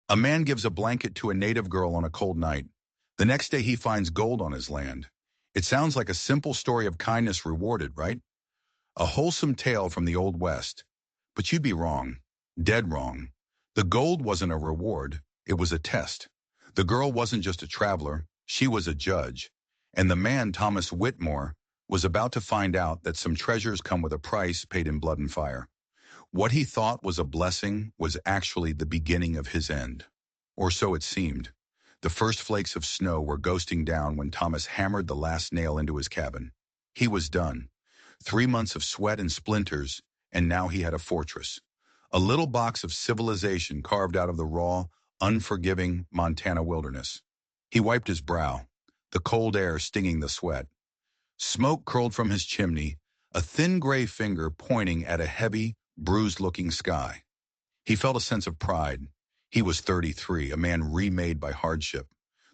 A man gives a blanket to a native girl on a cold night. The next day he finds gold on his land. It sounds like a simple story of kindness rewarded, right? A wholesome tale from the Old West. But you'd be wrong. Dead wrong. The gold wasn't a reward. It was a test. The girl wasn't just a traveler. She was a judge. And the man, Thomas Whitmore, was about to find out that some treasures come with a price paid in blood and fire. What he thought was a blessing was actually the beginning of his end. Or so it seemed. The first flakes of snow were ghosting down when Thomas hammered the last nail into his cabin. He was done. 3 months of sweat and splinters, and now he had a fortress. A little box of civilization carved out of the raw, unforgiving Montana wilderness. He wiped his brow, the cold air stinging the sweat. Smoke curled from his chimney, a thin gray finger pointing at a heavy, bruised-looking sky. He felt a sense of pride. He was 33, a man remade by hardship.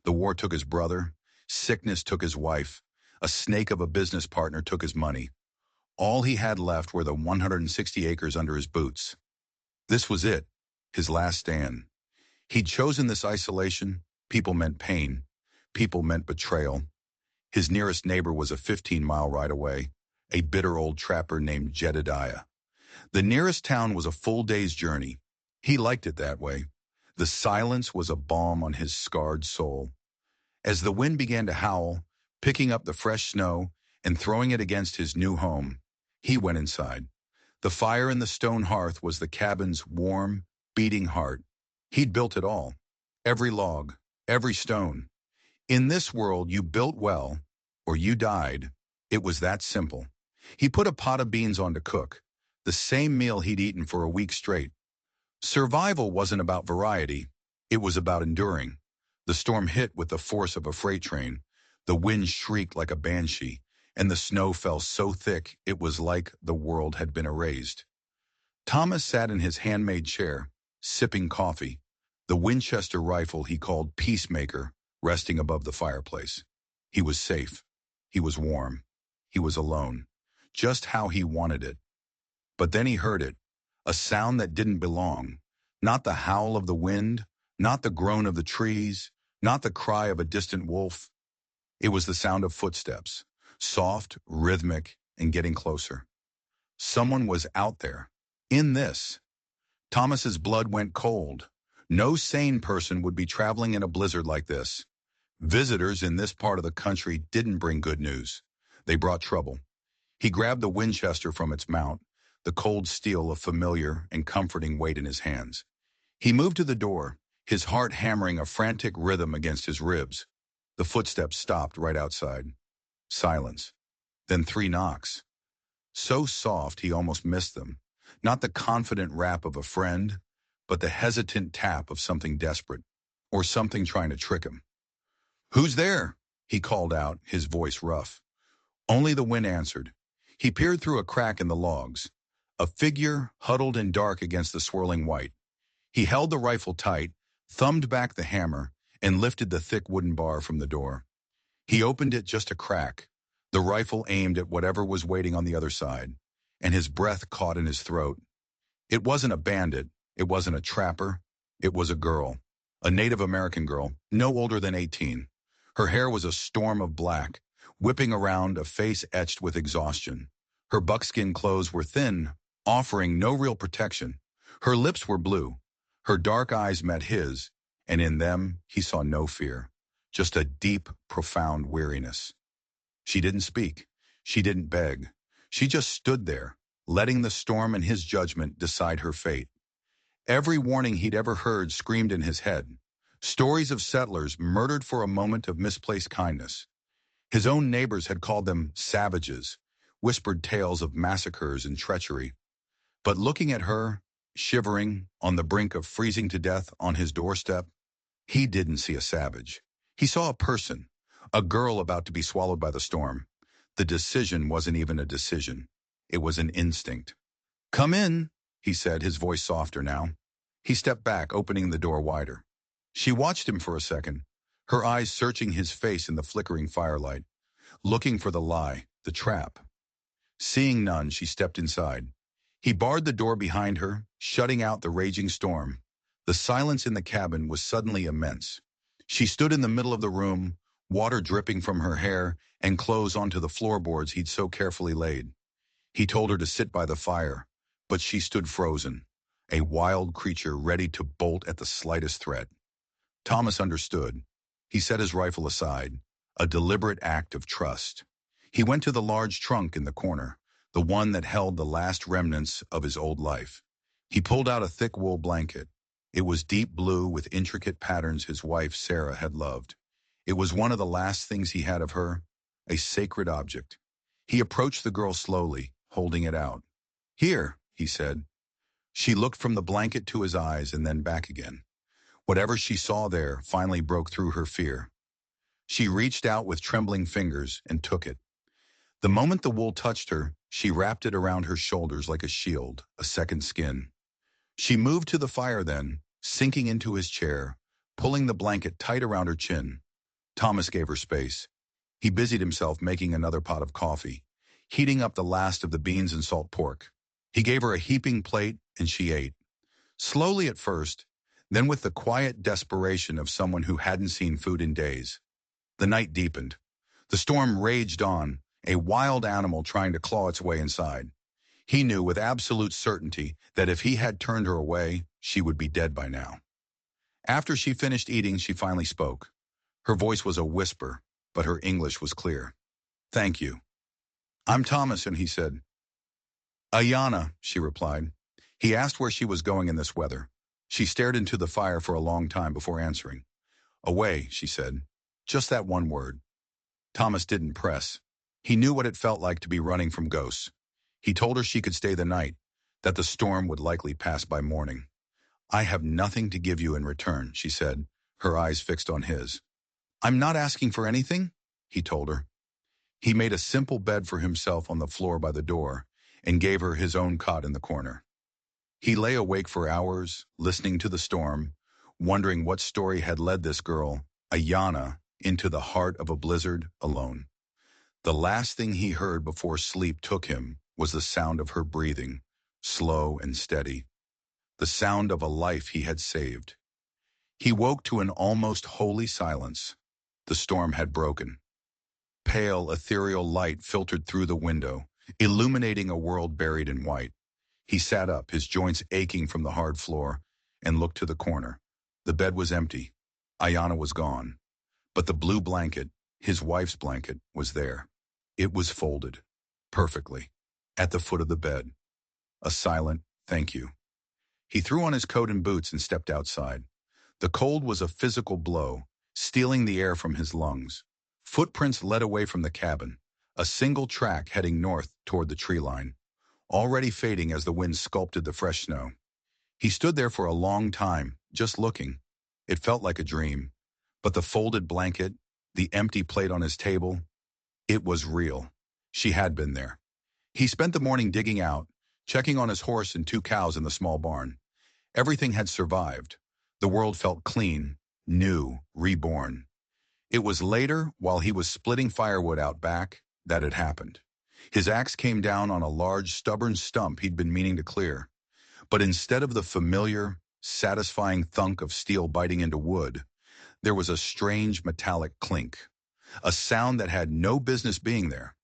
The war took his brother. Sickness took his wife. A snake of a business partner took his money. All he had left were the 160 acres under his boots. This was it, his last stand. He'd chosen this isolation. People meant pain. People meant betrayal. His nearest neighbor was a 15-mile ride away, a bitter old trapper named Jedediah. The nearest town was a full day's journey. He liked it that way. The silence was a balm on his scarred soul. As the wind began to howl, picking up the fresh snow and throwing it against his new home, he went inside. The fire in the stone hearth was the cabin's warm, beating heart. He'd built it all. Every log, every stone. In this world, you built well, or you died. It was that simple. He put a pot of beans on to cook, the same meal he'd eaten for a week straight. Survival wasn't about variety. It was about enduring. The storm hit with the force of a freight train. The wind shrieked like a banshee, and the snow fell so thick it was like the world had been erased. Thomas sat in his handmade chair, sipping coffee, the Winchester rifle he called Peacemaker resting above the fireplace. He was safe. He was warm. He was alone, just how he wanted it. But then he heard it, a sound that didn't belong. Not the howl of the wind, not the groan of the trees, not the cry of a distant wolf. It was the sound of footsteps, soft, rhythmic, and getting closer. Someone was out there. In this. Thomas's blood went cold. No sane person would be traveling in a blizzard like this. Visitors in this part of the country didn't bring good news. They brought trouble. He grabbed the Winchester from its mount, the cold steel a familiar and comforting weight in his hands. He moved to the door, his heart hammering a frantic rhythm against his ribs. The footsteps stopped right outside. Silence. Then 3 knocks. So soft he almost missed them. Not the confident rap of a friend, but the hesitant tap of something desperate, or something trying to trick him. "Who's there?" he called out, his voice rough. Only the wind answered. He peered through a crack in the logs. A figure huddled in dark against the swirling white. He held the rifle tight, thumbed back the hammer, and lifted the thick wooden bar from the door. He opened it just a crack, the rifle aimed at whatever was waiting on the other side, and his breath caught in his throat. It wasn't a bandit. It wasn't a trapper. It was a girl, a Native American girl, no older than 18. Her hair was a storm of black, whipping around a face etched with exhaustion. Her buckskin clothes were thin, offering no real protection. Her lips were blue. Her dark eyes met his, and in them he saw no fear, just a deep, profound weariness. She didn't speak. She didn't beg. She just stood there, letting the storm and his judgment decide her fate. Every warning he'd ever heard screamed in his head. Stories of settlers murdered for a moment of misplaced kindness. His own neighbors had called them savages, whispered tales of massacres and treachery. But looking at her, shivering, on the brink of freezing to death on his doorstep, he didn't see a savage. He saw a person, a girl about to be swallowed by the storm. The decision wasn't even a decision. It was an instinct. "Come in," he said, his voice softer now. He stepped back, opening the door wider. She watched him for a second, her eyes searching his face in the flickering firelight, looking for the lie, the trap. Seeing none, she stepped inside. He barred the door behind her, shutting out the raging storm. The silence in the cabin was suddenly immense. She stood in the middle of the room, water dripping from her hair and clothes onto the floorboards he'd so carefully laid. He told her to sit by the fire, but she stood frozen, a wild creature ready to bolt at the slightest threat. Thomas understood. He set his rifle aside, a deliberate act of trust. He went to the large trunk in the corner, the one that held the last remnants of his old life. He pulled out a thick wool blanket. It was deep blue with intricate patterns his wife, Sarah, had loved. It was one of the last things he had of her, a sacred object. He approached the girl slowly, holding it out. "Here," he said. She looked from the blanket to his eyes and then back again. Whatever she saw there finally broke through her fear. She reached out with trembling fingers and took it. The moment the wool touched her, she wrapped it around her shoulders like a shield, a second skin. She moved to the fire then, sinking into his chair, pulling the blanket tight around her chin. Thomas gave her space. He busied himself making another pot of coffee, heating up the last of the beans and salt pork. He gave her a heaping plate, and she ate. Slowly at first, then with the quiet desperation of someone who hadn't seen food in days. The night deepened. The storm raged on, a wild animal trying to claw its way inside. He knew with absolute certainty that if he had turned her away, she would be dead by now. After she finished eating, she finally spoke. Her voice was a whisper, but her English was clear. "Thank you. I'm Thomas," and he said. "Ayana," she replied. He asked where she was going in this weather. She stared into the fire for a long time before answering. "Away," she said. Just that one word. Thomas didn't press. He knew what it felt like to be running from ghosts. He told her she could stay the night, that the storm would likely pass by morning. "I have nothing to give you in return," she said, her eyes fixed on his. "I'm not asking for anything," he told her. He made a simple bed for himself on the floor by the door and gave her his own cot in the corner. He lay awake for hours, listening to the storm, wondering what story had led this girl, Ayana, into the heart of a blizzard alone. The last thing he heard before sleep took him was the sound of her breathing, slow and steady, the sound of a life he had saved. He woke to an almost holy silence. The storm had broken. Pale, ethereal light filtered through the window, illuminating a world buried in white. He sat up, his joints aching from the hard floor, and looked to the corner. The bed was empty. Ayana was gone. But the blue blanket, his wife's blanket, was there. It was folded, perfectly, at the foot of the bed. A silent "thank you." He threw on his coat and boots and stepped outside. The cold was a physical blow, stealing the air from his lungs. Footprints led away from the cabin, a single track heading north toward the tree line, already fading as the wind sculpted the fresh snow. He stood there for a long time, just looking. It felt like a dream. But the folded blanket, the empty plate on his table, it was real. She had been there. He spent the morning digging out, checking on his horse and 2 cows in the small barn. Everything had survived. The world felt clean, new, reborn. It was later, while he was splitting firewood out back, that it happened. His axe came down on a large, stubborn stump he'd been meaning to clear. But instead of the familiar, satisfying thunk of steel biting into wood, there was a strange metallic clink, a sound that had no business being there.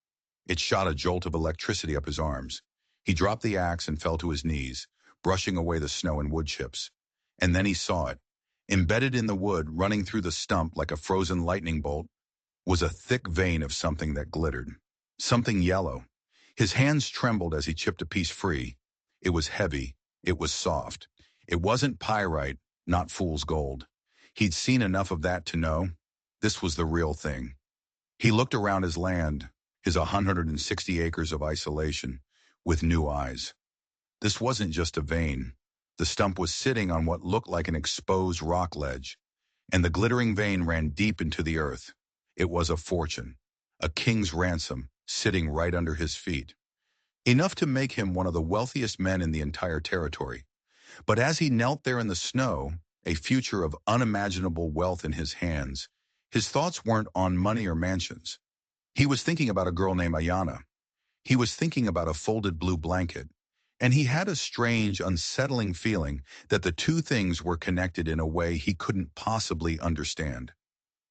It shot a jolt of electricity up his arms. He dropped the axe and fell to his knees, brushing away the snow and wood chips. And then he saw it. Embedded in the wood, running through the stump like a frozen lightning bolt, was a thick vein of something that glittered. Something yellow. His hands trembled as he chipped a piece free. It was heavy. It was soft. It wasn't pyrite, not fool's gold. He'd seen enough of that to know this was the real thing. He looked around his land, his 160 acres of isolation, with new eyes. This wasn't just a vein. The stump was sitting on what looked like an exposed rock ledge, and the glittering vein ran deep into the earth. It was a fortune, a king's ransom, sitting right under his feet. Enough to make him one of the wealthiest men in the entire territory. But as he knelt there in the snow, a future of unimaginable wealth in his hands, his thoughts weren't on money or mansions. He was thinking about a girl named Ayana. He was thinking about a folded blue blanket, And he had a strange, unsettling feeling that the two things were connected in a way he couldn't possibly understand.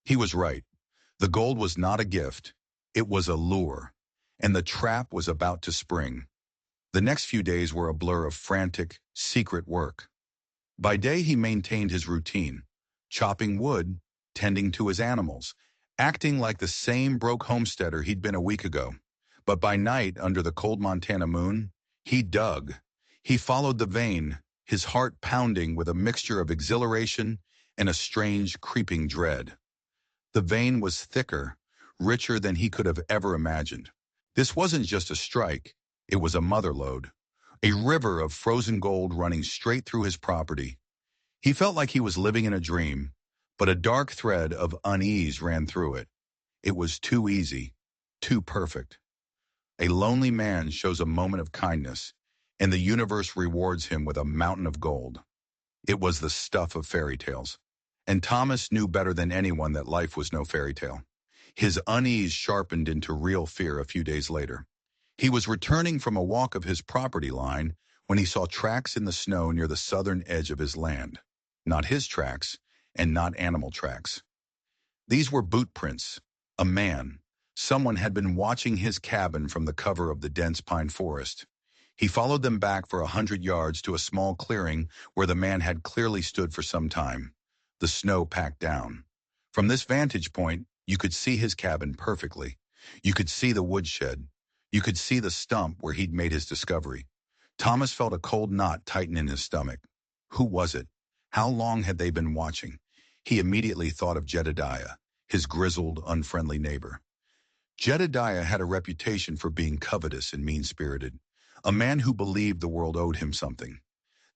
He was right. The gold was not a gift. It was a lure. And the trap was about to spring. The next few days were a blur of frantic, secret work. By day he maintained his routine, chopping wood, tending to his animals, acting like the same broke homesteader he'd been a week ago. But by night, under the cold Montana moon, he dug. He followed the vein, his heart pounding with a mixture of exhilaration and a strange, creeping dread. The vein was thicker, richer than he could have ever imagined. This wasn't just a strike, it was a mother lode, a river of frozen gold running straight through his property. He felt like he was living in a dream, but a dark thread of unease ran through it. It was too easy, too perfect. A lonely man shows a moment of kindness, and the universe rewards him with a mountain of gold. It was the stuff of fairy tales. And Thomas knew better than anyone that life was no fairy tale. His unease sharpened into real fear a few days later. He was returning from a walk of his property line when he saw tracks in the snow near the southern edge of his land. Not his tracks, and not animal tracks. These were boot prints. A man. Someone had been watching his cabin from the cover of the dense pine forest. He followed them back for 100 yards to a small clearing where the man had clearly stood for some time. The snow packed down. From this vantage point, you could see his cabin perfectly. You could see the woodshed. You could see the stump where he'd made his discovery. Thomas felt a cold knot tighten in his stomach. Who was it? How long had they been watching? He immediately thought of Jedediah, his grizzled, unfriendly neighbor. Jedediah had a reputation for being covetous and mean-spirited, a man who believed the world owed him something.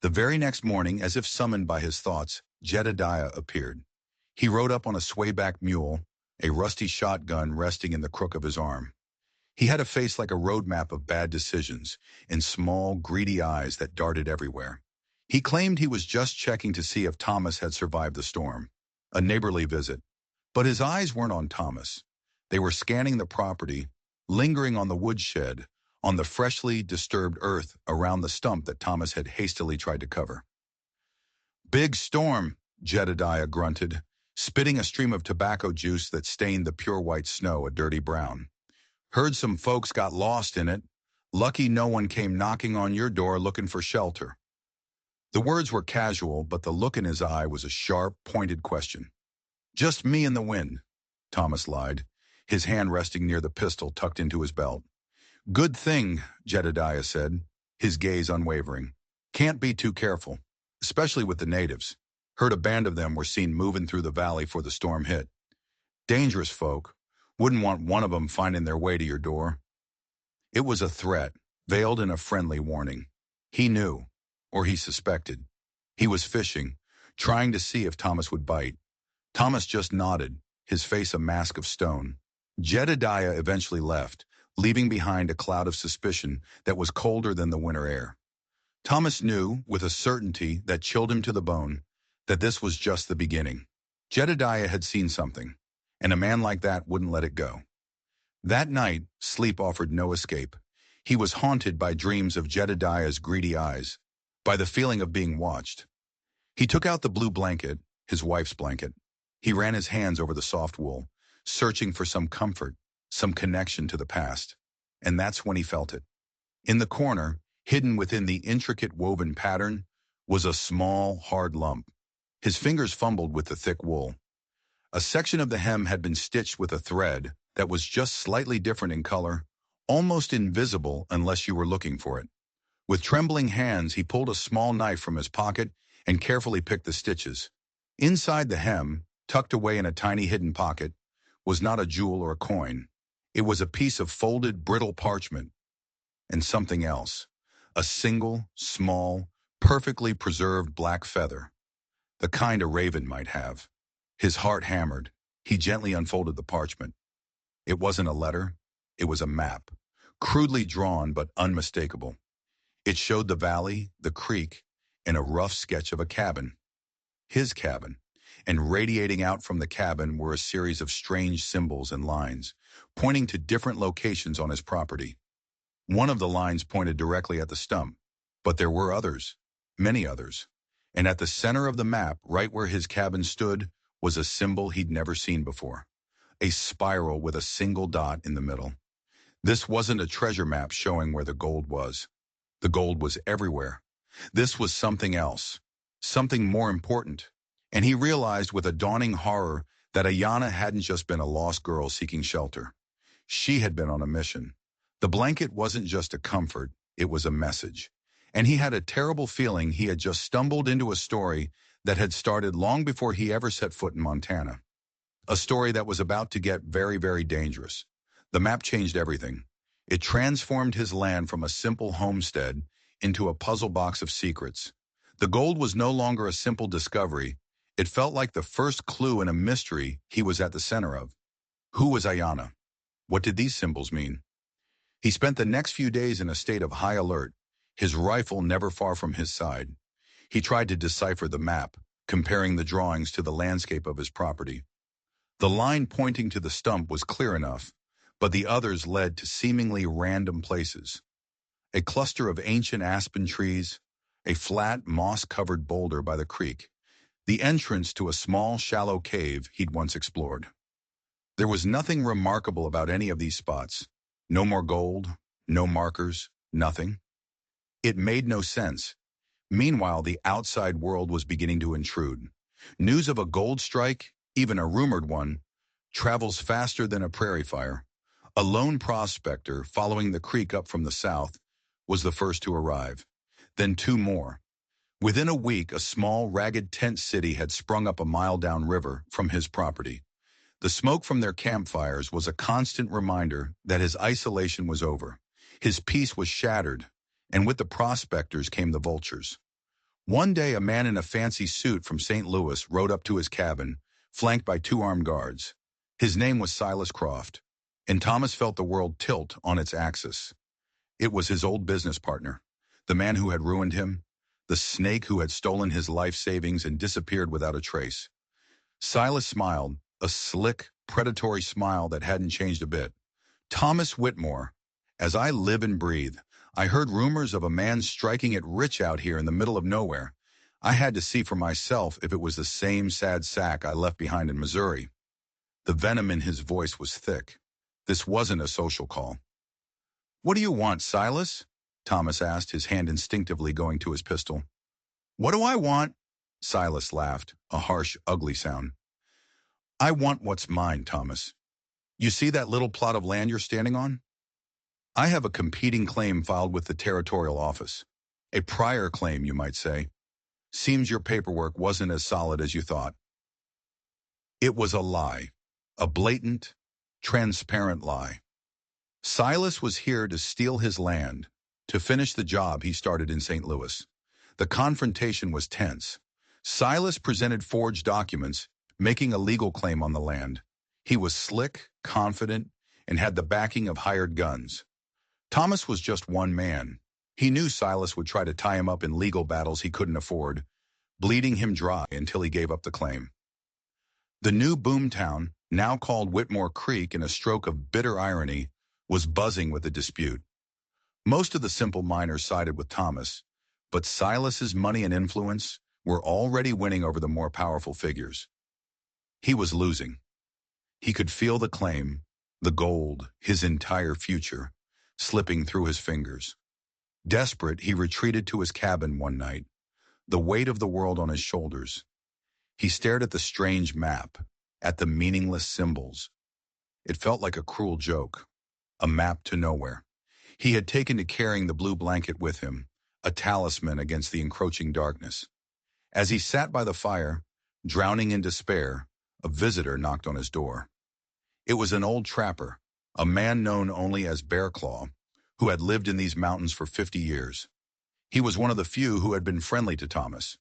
The very next morning, as if summoned by his thoughts, Jedediah appeared. He rode up on a swayback mule, a rusty shotgun resting in the crook of his arm. He had a face like a roadmap of bad decisions, and small, greedy eyes that darted everywhere. He claimed he was just checking to see if Thomas had survived the storm, a neighborly visit. But his eyes weren't on Thomas. They were scanning the property, lingering on the woodshed, on the freshly disturbed earth around the stump that Thomas had hastily tried to cover. "Big storm," Jedediah grunted, spitting a stream of tobacco juice that stained the pure white snow a dirty brown. "Heard some folks got lost in it. Lucky no one came knocking on your door looking for shelter." The words were casual, but the look in his eye was a sharp, pointed question. "Just me and the wind," Thomas lied, his hand resting near the pistol tucked into his belt. "Good thing," Jedediah said, his gaze unwavering. "Can't be too careful, especially with the natives. Heard a band of them were seen moving through the valley before the storm hit. Dangerous folk. Wouldn't want one of them finding their way to your door." It was a threat, veiled in a friendly warning. He knew, or he suspected. He was fishing, trying to see if Thomas would bite. Thomas just nodded, his face a mask of stone. Jedediah eventually left, leaving behind a cloud of suspicion that was colder than the winter air. Thomas knew, with a certainty that chilled him to the bone, that this was just the beginning. Jedediah had seen something, and a man like that wouldn't let it go. That night, sleep offered no escape. He was haunted by dreams of Jedediah's greedy eyes, by the feeling of being watched. He took out the blue blanket, his wife's blanket. He ran his hands over the soft wool, searching for some comfort, some connection to the past. And that's when he felt it. In the corner, hidden within the intricate woven pattern, was a small, hard lump. His fingers fumbled with the thick wool. A section of the hem had been stitched with a thread that was just slightly different in color, almost invisible unless you were looking for it. With trembling hands, he pulled a small knife from his pocket and carefully picked the stitches. Inside the hem, tucked away in a tiny hidden pocket, was not a jewel or a coin. It was a piece of folded, brittle parchment, and something else. A single, small, perfectly preserved black feather, the kind a raven might have. His heart hammered. He gently unfolded the parchment. It wasn't a letter. It was a map, crudely drawn but unmistakable. It showed the valley, the creek, and a rough sketch of a cabin. His cabin. And radiating out from the cabin were a series of strange symbols and lines, pointing to different locations on his property. One of the lines pointed directly at the stump. But there were others, many others. And at the center of the map, right where his cabin stood, was a symbol he'd never seen before. A spiral with a single dot in the middle. This wasn't a treasure map showing where the gold was. The gold was everywhere. This was something else, something more important. And he realized with a dawning horror that Ayana hadn't just been a lost girl seeking shelter. She had been on a mission. The blanket wasn't just a comfort, it was a message. And he had a terrible feeling he had just stumbled into a story that had started long before he ever set foot in Montana. A story that was about to get very, very dangerous. The map changed everything. It transformed his land from a simple homestead into a puzzle box of secrets. The gold was no longer a simple discovery. It felt like the first clue in a mystery he was at the center of. Who was Ayana? What did these symbols mean? He spent the next few days in a state of high alert, his rifle never far from his side. He tried to decipher the map, comparing the drawings to the landscape of his property. The line pointing to the stump was clear enough, but the others led to seemingly random places. A cluster of ancient aspen trees, a flat, moss-covered boulder by the creek, the entrance to a small, shallow cave he'd once explored. There was nothing remarkable about any of these spots. No more gold, no markers, nothing. It made no sense. Meanwhile, the outside world was beginning to intrude. News of a gold strike, even a rumored one, travels faster than a prairie fire. A lone prospector following the creek up from the south was the first to arrive. Then two more. Within a week, a small, ragged tent city had sprung up a mile downriver from his property. The smoke from their campfires was a constant reminder that his isolation was over. His peace was shattered, and with the prospectors came the vultures. One day, a man in a fancy suit from St. Louis rode up to his cabin, flanked by two armed guards. His name was Silas Croft, and Thomas felt the world tilt on its axis. It was his old business partner, the man who had ruined him, the snake who had stolen his life savings and disappeared without a trace. Silas smiled, a slick, predatory smile that hadn't changed a bit. Thomas Whitmore, as I live and breathe, I heard rumors of a man striking it rich out here in the middle of nowhere. I had to see for myself if it was the same sad sack I left behind in Missouri. The venom in his voice was thick. This wasn't a social call. "What do you want, Silas?" Thomas asked, his hand instinctively going to his pistol. "What do I want?" Silas laughed, a harsh, ugly sound. "I want what's mine, Thomas. You see that little plot of land you're standing on? I have a competing claim filed with the territorial office. A prior claim, you might say. Seems your paperwork wasn't as solid as you thought." It was a lie. A blatant, transparent lie. Silas was here to steal his land, to finish the job he started in St. Louis. The confrontation was tense. Silas presented forged documents, making a legal claim on the land. He was slick, confident, and had the backing of hired guns. Thomas was just one man. He knew Silas would try to tie him up in legal battles he couldn't afford, bleeding him dry until he gave up the claim. The new boomtown, now called Whitmore Creek in a stroke of bitter irony, was buzzing with the dispute. Most of the simple miners sided with Thomas, but Silas's money and influence were already winning over the more powerful figures. He was losing. He could feel the claim, the gold, his entire future, slipping through his fingers. Desperate, he retreated to his cabin one night, the weight of the world on his shoulders. He stared at the strange map, at the meaningless symbols. It felt like a cruel joke, a map to nowhere. He had taken to carrying the blue blanket with him, a talisman against the encroaching darkness. As he sat by the fire, drowning in despair, a visitor knocked on his door. It was an old trapper, a man known only as Bear Claw, who had lived in these mountains for 50 years. He was one of the few who had been friendly to Thomas.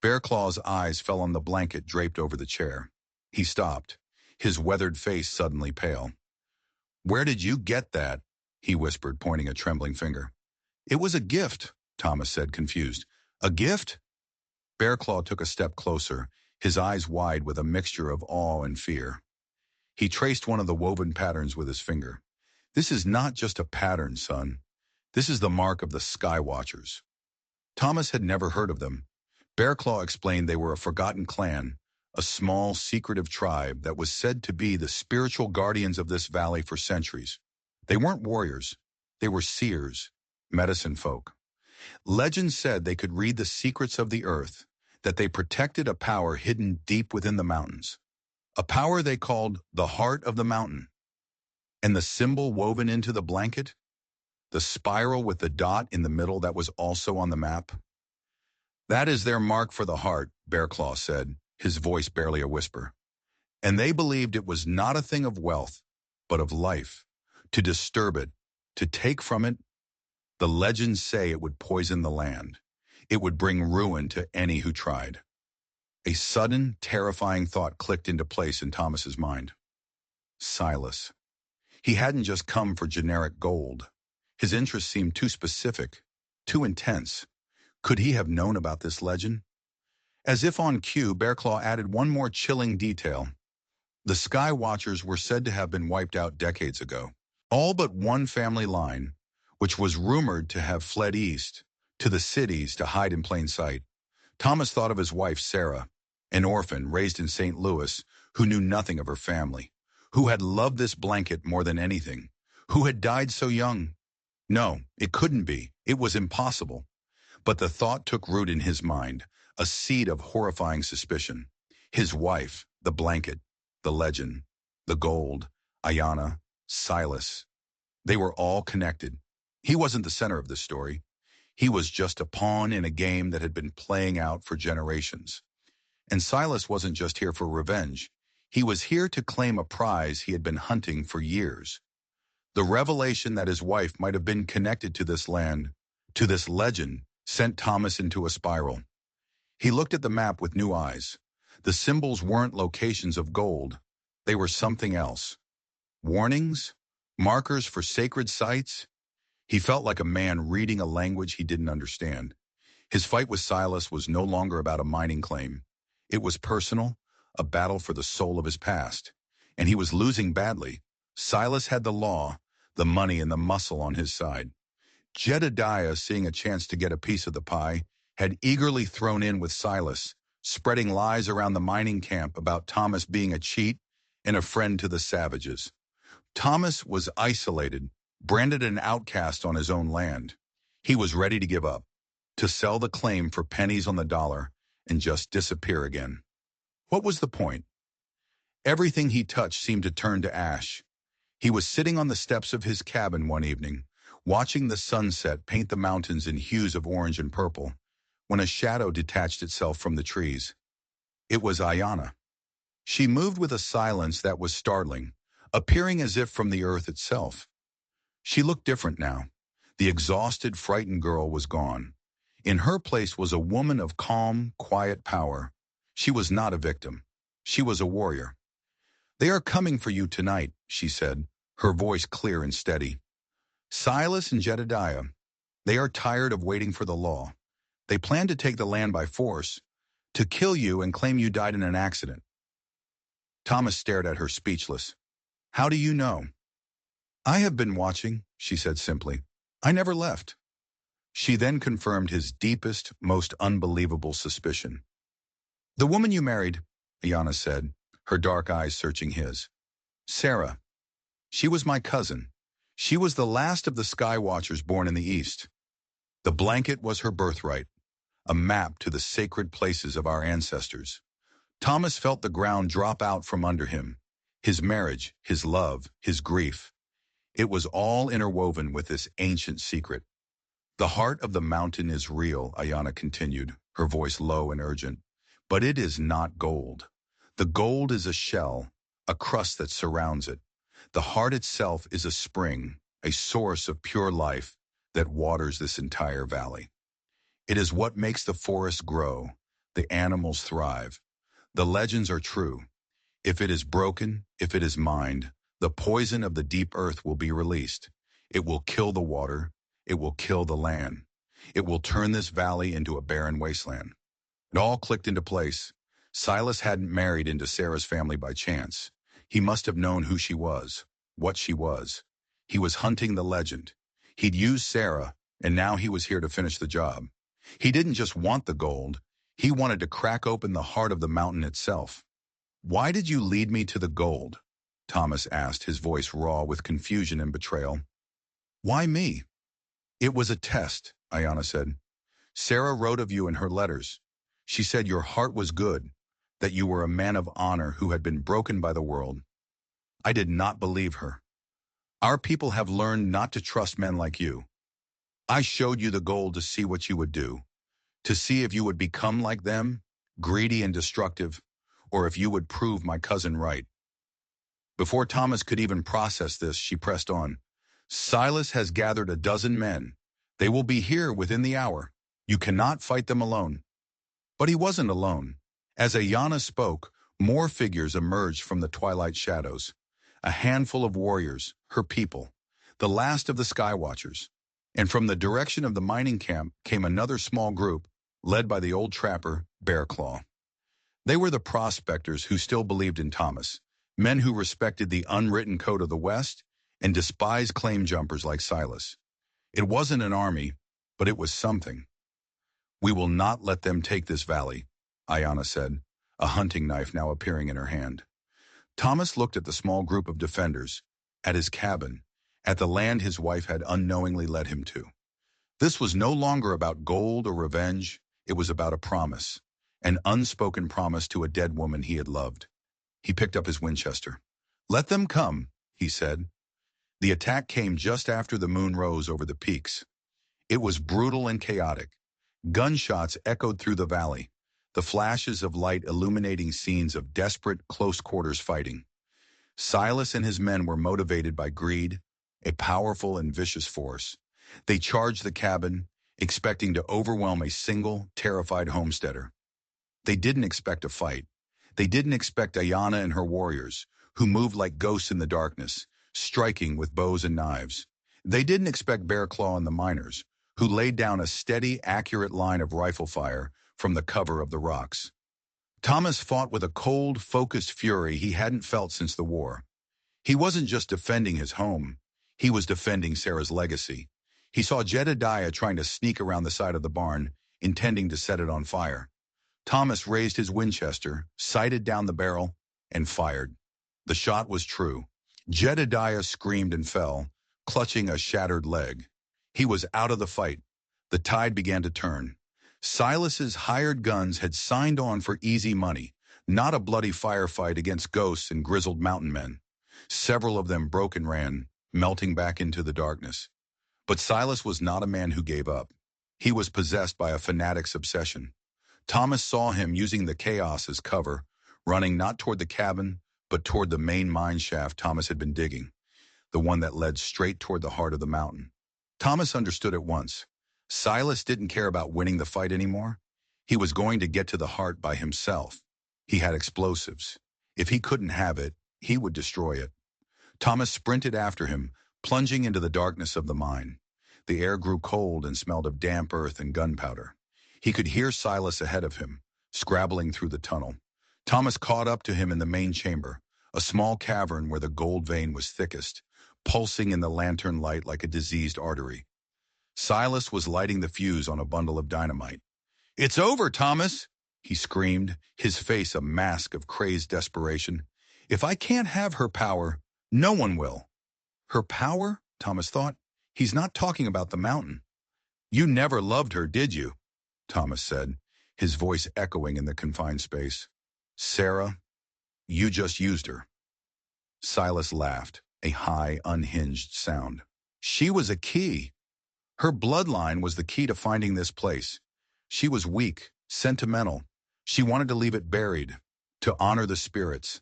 Bear Claw's eyes fell on the blanket draped over the chair. He stopped, his weathered face suddenly pale. "Where did you get that?" he whispered, pointing a trembling finger. "It was a gift," Thomas said, confused. "A gift?" Bear Claw took a step closer, his eyes wide with a mixture of awe and fear. He traced one of the woven patterns with his finger. "This is not just a pattern, son. This is the mark of the Sky Watchers. Thomas had never heard of them. Bearclaw explained they were a forgotten clan, a small, secretive tribe that was said to be the spiritual guardians of this valley for centuries. They weren't warriors. They were seers, medicine folk. Legend said they could read the secrets of the earth, that they protected a power hidden deep within the mountains, a power they called the heart of the mountain. And the symbol woven into the blanket, the spiral with the dot in the middle that was also on the map, that is their mark for the heart, Bearclaw said, his voice barely a whisper. And they believed it was not a thing of wealth, but of life. To disturb it, to take from it, the legends say it would poison the land. It would bring ruin to any who tried. A sudden, terrifying thought clicked into place in Thomas's mind. Silas. He hadn't just come for generic gold. His interest seemed too specific, too intense. Could he have known about this legend? As if on cue, Bearclaw added one more chilling detail. The Sky Watchers were said to have been wiped out decades ago. All but one family line, which was rumored to have fled east, to the cities to hide in plain sight. Thomas thought of his wife, Sarah, an orphan raised in St. Louis, who knew nothing of her family, who had loved this blanket more than anything, who had died so young. No, it couldn't be. It was impossible. But the thought took root in his mind, a seed of horrifying suspicion. His wife, the blanket, the legend, the gold, Ayanna, Silas. They were all connected. He wasn't the center of this story. He was just a pawn in a game that had been playing out for generations. And Silas wasn't just here for revenge. He was here to claim a prize he had been hunting for years. The revelation that his wife might have been connected to this land, to this legend, sent Thomas into a spiral. He looked at the map with new eyes. The symbols weren't locations of gold. They were something else. Warnings? Markers for sacred sites? He felt like a man reading a language he didn't understand. His fight with Silas was no longer about a mining claim. It was personal, a battle for the soul of his past. And he was losing badly. Silas had the law, the money, and the muscle on his side. Jedediah, seeing a chance to get a piece of the pie, had eagerly thrown in with Silas, spreading lies around the mining camp about Thomas being a cheat and a friend to the savages. Thomas was isolated, branded an outcast on his own land. He was ready to give up, to sell the claim for pennies on the dollar and just disappear again. What was the point? Everything he touched seemed to turn to ash. He was sitting on the steps of his cabin one evening, watching the sunset paint the mountains in hues of orange and purple, when a shadow detached itself from the trees. It was Ayanna. She moved with a silence that was startling, appearing as if from the earth itself. She looked different now. The exhausted, frightened girl was gone. In her place was a woman of calm, quiet power. She was not a victim. She was a warrior. "They are coming for you tonight," she said, her voice clear and steady. "Silas and Jedediah, they are tired of waiting for the law. They plan to take the land by force, to kill you and claim you died in an accident." Thomas stared at her, speechless. "How do you know?" "I have been watching," she said simply. "I never left." She then confirmed his deepest, most unbelievable suspicion. "The woman you married," Ayanna said, her dark eyes searching his. "Sarah. She was my cousin. She was the last of the Sky Watchers born in the East. The blanket was her birthright, a map to the sacred places of our ancestors." Thomas felt the ground drop out from under him. His marriage, his love, his grief. It was all interwoven with this ancient secret. "The heart of the mountain is real," Ayanna continued, her voice low and urgent. "But it is not gold. The gold is a shell, a crust that surrounds it. The heart itself is a spring, a source of pure life that waters this entire valley. It is what makes the forest grow, the animals thrive. The legends are true. If it is broken, if it is mined, the poison of the deep earth will be released. It will kill the water. It will kill the land. It will turn this valley into a barren wasteland." It all clicked into place. Silas hadn't married into Sarah's family by chance. He must have known who she was, what she was. He was hunting the legend. He'd used Sarah, and now he was here to finish the job. He didn't just want the gold, he wanted to crack open the heart of the mountain itself. "Why did you lead me to the gold?" Thomas asked, his voice raw with confusion and betrayal. "Why me?" "It was a test," Ayanna said. "Sarah wrote of you in her letters. She said your heart was good, that you were a man of honor who had been broken by the world. I did not believe her. Our people have learned not to trust men like you. I showed you the gold to see what you would do, to see if you would become like them, greedy and destructive, or if you would prove my cousin right." Before Thomas could even process this, she pressed on. "Silas has gathered 12 men. They will be here within the hour. You cannot fight them alone." But he wasn't alone. As Ayanna spoke, more figures emerged from the twilight shadows. A handful of warriors, her people, the last of the Skywatchers. And from the direction of the mining camp came another small group, led by the old trapper, Bearclaw. They were the prospectors who still believed in Thomas, men who respected the unwritten code of the West and despised claim jumpers like Silas. It wasn't an army, but it was something. "We will not let them take this valley," Ayanna said, a hunting knife now appearing in her hand. Thomas looked at the small group of defenders, at his cabin, at the land his wife had unknowingly led him to. This was no longer about gold or revenge, it was about a promise, an unspoken promise to a dead woman he had loved. He picked up his Winchester. "Let them come," he said. The attack came just after the moon rose over the peaks. It was brutal and chaotic. Gunshots echoed through the valley, the flashes of light illuminating scenes of desperate, close-quarters fighting. Silas and his men were motivated by greed, a powerful and vicious force. They charged the cabin, expecting to overwhelm a single, terrified homesteader. They didn't expect a fight. They didn't expect Ayanna and her warriors, who moved like ghosts in the darkness, striking with bows and knives. They didn't expect Bearclaw and the miners, who laid down a steady, accurate line of rifle fire from the cover of the rocks. Thomas fought with a cold, focused fury he hadn't felt since the war. He wasn't just defending his home, he was defending Sarah's legacy. He saw Jedediah trying to sneak around the side of the barn, intending to set it on fire. Thomas raised his Winchester, sighted down the barrel, and fired. The shot was true. Jedediah screamed and fell, clutching a shattered leg. He was out of the fight. The tide began to turn. Silas's hired guns had signed on for easy money, not a bloody firefight against ghosts and grizzled mountain men. Several of them broke and ran, melting back into the darkness. But Silas was not a man who gave up. He was possessed by a fanatic's obsession. Thomas saw him using the chaos as cover, running not toward the cabin, but toward the main mine shaft Thomas had been digging, the one that led straight toward the heart of the mountain. Thomas understood at once. Silas didn't care about winning the fight anymore. He was going to get to the heart by himself. He had explosives. If he couldn't have it, he would destroy it. Thomas sprinted after him, plunging into the darkness of the mine. The air grew cold and smelled of damp earth and gunpowder. He could hear Silas ahead of him, scrabbling through the tunnel. Thomas caught up to him in the main chamber, a small cavern where the gold vein was thickest, pulsing in the lantern light like a diseased artery. Silas was lighting the fuse on a bundle of dynamite. "It's over, Thomas!" he screamed, his face a mask of crazed desperation. "If I can't have her power, no one will." "Her power?" Thomas thought. "He's not talking about the mountain." "You never loved her, did you?" Thomas said, his voice echoing in the confined space. "Sarah, you just used her." Silas laughed, a high, unhinged sound. "She was a key. Her bloodline was the key to finding this place. She was weak, sentimental. She wanted to leave it buried, to honor the spirits.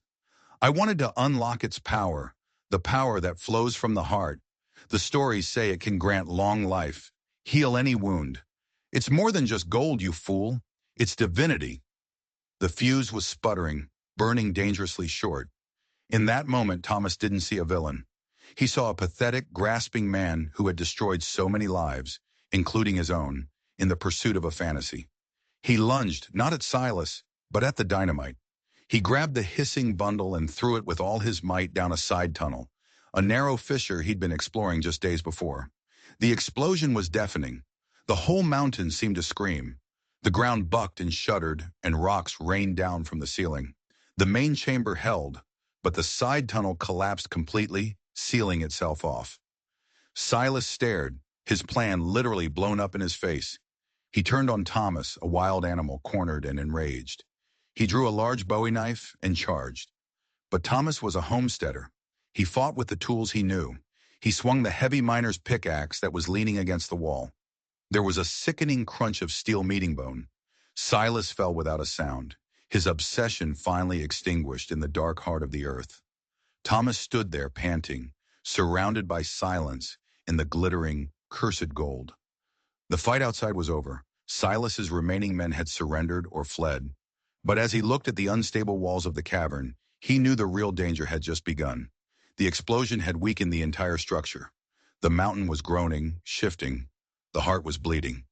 I wanted to unlock its power, the power that flows from the heart. The stories say it can grant long life, heal any wound. It's more than just gold, you fool. It's divinity." The fuse was sputtering, burning dangerously short. In that moment, Thomas didn't see a villain. He saw a pathetic, grasping man who had destroyed so many lives, including his own, in the pursuit of a fantasy. He lunged, not at Silas, but at the dynamite. He grabbed the hissing bundle and threw it with all his might down a side tunnel, a narrow fissure he'd been exploring just days before. The explosion was deafening. The whole mountain seemed to scream. The ground bucked and shuddered, and rocks rained down from the ceiling. The main chamber held, but the side tunnel collapsed completely, sealing itself off. Silas stared, his plan literally blown up in his face. He turned on Thomas, a wild animal cornered and enraged. He drew a large bowie knife and charged. But Thomas was a homesteader. He fought with the tools he knew. He swung the heavy miner's pickaxe that was leaning against the wall. There was a sickening crunch of steel meeting bone. Silas fell without a sound, his obsession finally extinguished in the dark heart of the earth. Thomas stood there panting, surrounded by silence in the glittering, cursed gold. The fight outside was over. Silas's remaining men had surrendered or fled. But as he looked at the unstable walls of the cavern, he knew the real danger had just begun. The explosion had weakened the entire structure. The mountain was groaning, shifting. The heart was bleeding.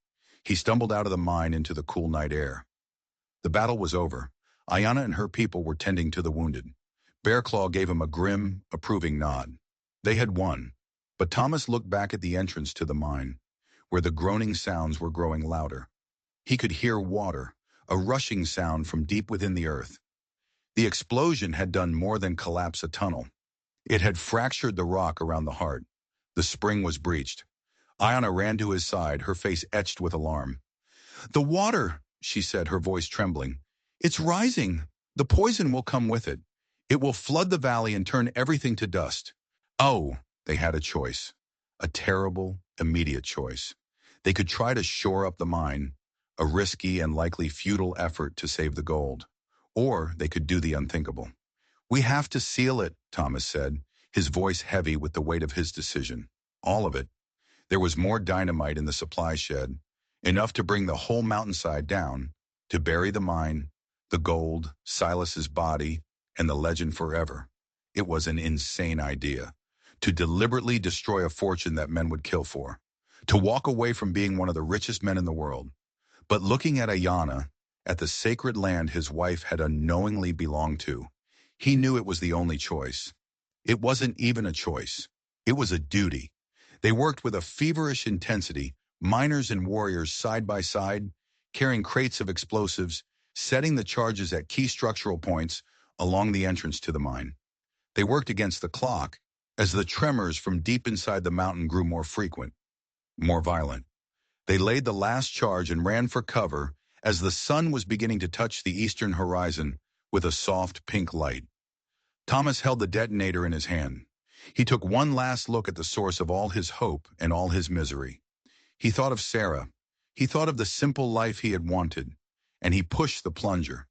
He stumbled out of the mine into the cool night air. The battle was over. Ayanna and her people were tending to the wounded. Bearclaw gave him a grim, approving nod. They had won. But Thomas looked back at the entrance to the mine, where the groaning sounds were growing louder. He could hear water, a rushing sound from deep within the earth. The explosion had done more than collapse a tunnel. It had fractured the rock around the heart. The spring was breached. Ayanna ran to his side, her face etched with alarm. "The water," she said, her voice trembling. "It's rising. The poison will come with it. It will flood the valley and turn everything to dust." Oh, they had a choice. A terrible, immediate choice. They could try to shore up the mine, a risky and likely futile effort to save the gold. Or they could do the unthinkable. "We have to seal it," Thomas said, his voice heavy with the weight of his decision. All of it. There was more dynamite in the supply shed, enough to bring the whole mountainside down, to bury the mine, the gold, Silas's body, and the legend forever. It was an insane idea. To deliberately destroy a fortune that men would kill for. To walk away from being one of the richest men in the world. But looking at Ayanna, at the sacred land his wife had unknowingly belonged to, he knew it was the only choice. It wasn't even a choice. It was a duty. They worked with a feverish intensity, miners and warriors side by side, carrying crates of explosives, setting the charges at key structural points along the entrance to the mine. They worked against the clock, as the tremors from deep inside the mountain grew more frequent, more violent. They laid the last charge and ran for cover as the sun was beginning to touch the eastern horizon with a soft pink light. Thomas held the detonator in his hand. He took one last look at the source of all his hope and all his misery. He thought of Sarah. He thought of the simple life he had wanted, and he pushed the plunger.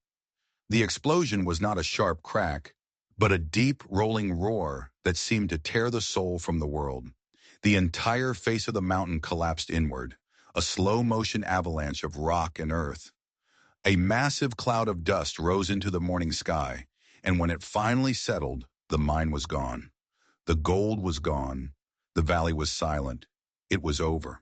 The explosion was not a sharp crack, but a deep, rolling roar that seemed to tear the soul from the world. The entire face of the mountain collapsed inward, a slow-motion avalanche of rock and earth. A massive cloud of dust rose into the morning sky, and when it finally settled, the mine was gone. The gold was gone. The valley was silent. It was over.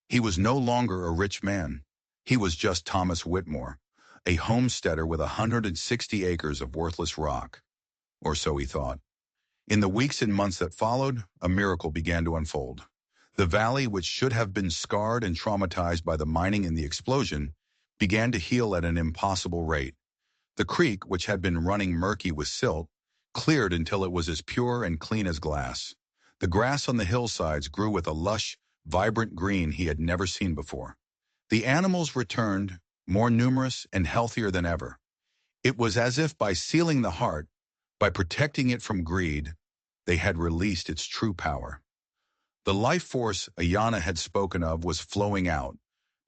He was no longer a rich man. He was just Thomas Whitmore, a homesteader with 160 acres of worthless rock. Or so he thought. In the weeks and months that followed, a miracle began to unfold. The valley, which should have been scarred and traumatized by the mining and the explosion, began to heal at an impossible rate. The creek, which had been running murky with silt, cleared until it was as pure and clean as glass. The grass on the hillsides grew with a lush, vibrant green he had never seen before. The animals returned, more numerous and healthier than ever. It was as if by sealing the heart, by protecting it from greed, they had released its true power. The life force Ayanna had spoken of was flowing out,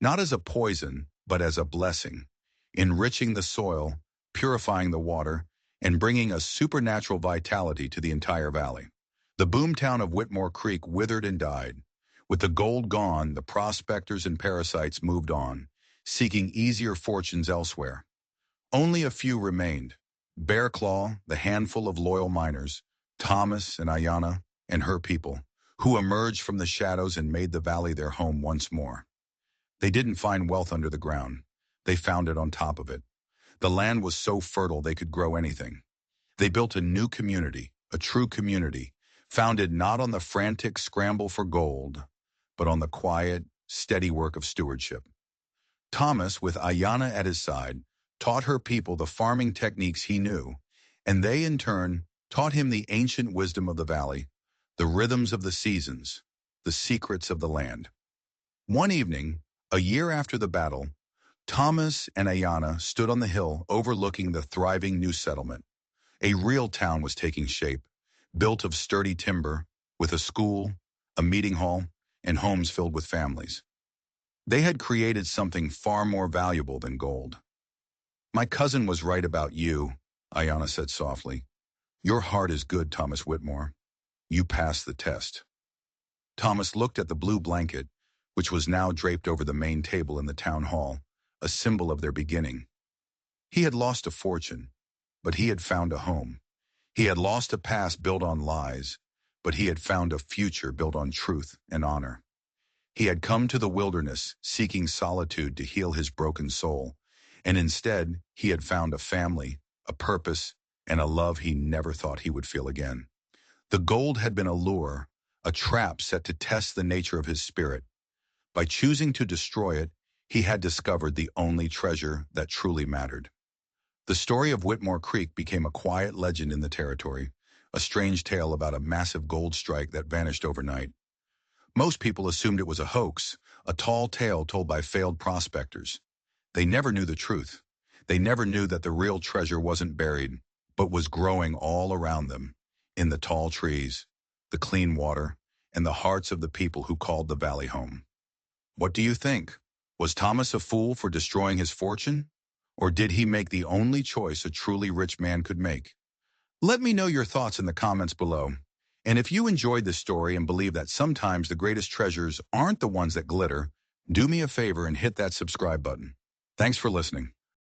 not as a poison, but as a blessing, enriching the soil, purifying the water, and bringing a supernatural vitality to the entire valley. The boomtown of Whitmore Creek withered and died. With the gold gone, the prospectors and parasites moved on, seeking easier fortunes elsewhere. Only a few remained. Bearclaw, the handful of loyal miners, Thomas and Ayanna and her people, who emerged from the shadows and made the valley their home once more. They didn't find wealth under the ground. They found it on top of it. The land was so fertile they could grow anything. They built a new community, a true community, founded not on the frantic scramble for gold, but on the quiet, steady work of stewardship. Thomas, with Ayanna at his side, taught her people the farming techniques he knew, and they, in turn, taught him the ancient wisdom of the valley, the rhythms of the seasons, the secrets of the land. One evening, a year after the battle, Thomas and Ayanna stood on the hill overlooking the thriving new settlement. A real town was taking shape, built of sturdy timber, with a school, a meeting hall, and homes filled with families. They had created something far more valuable than gold. "My cousin was right about you," Ayanna said softly. "Your heart is good, Thomas Whitmore. You passed the test." Thomas looked at the blue blanket, which was now draped over the main table in the town hall, a symbol of their beginning. He had lost a fortune, but he had found a home. He had lost a past built on lies, but he had found a future built on truth and honor. He had come to the wilderness seeking solitude to heal his broken soul, and instead he had found a family, a purpose, and a love he never thought he would feel again. The gold had been a lure, a trap set to test the nature of his spirit. By choosing to destroy it, he had discovered the only treasure that truly mattered. The story of Whitmore Creek became a quiet legend in the territory, a strange tale about a massive gold strike that vanished overnight. Most people assumed it was a hoax, a tall tale told by failed prospectors. They never knew the truth. They never knew that the real treasure wasn't buried, but was growing all around them, in the tall trees, the clean water, and the hearts of the people who called the valley home. What do you think? Was Thomas a fool for destroying his fortune? Or did he make the only choice a truly rich man could make? Let me know your thoughts in the comments below. And if you enjoyed this story and believe that sometimes the greatest treasures aren't the ones that glitter, do me a favor and hit that subscribe button. Thanks for listening.